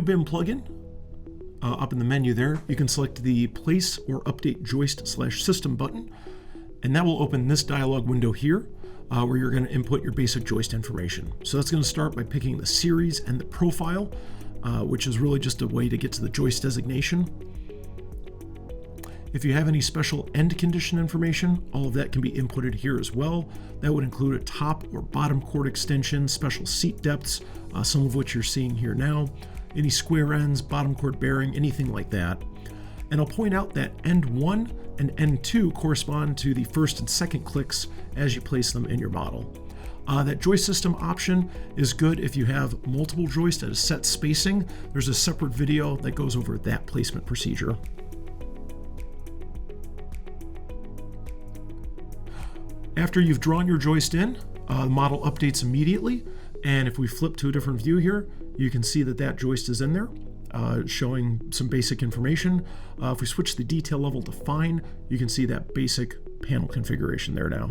NuBIM plugin, up in the menu there, you can select the Place or Update Joist/System button, and that will open this dialog window here, where you're going to input your basic joist information. So that's going to start by picking the series and the profile, which is really just a way to get to the joist designation. If you have any special end condition information, all of that can be inputted here as well. That would include a top or bottom chord extension, special seat depths, some of which you're seeing here now, any square ends, bottom chord bearing, anything like that. And I'll point out that end 1 and end 2 correspond to the first and second clicks as you place them in your model. That joist system option is good if you have multiple joists at a set spacing. There's a separate video that goes over that placement procedure. After you've drawn your joist in, the model updates immediately, and if we flip to a different view here, you can see that that joist is in there, showing some basic information. If we switch the detail level to fine, you can see that basic panel configuration there now.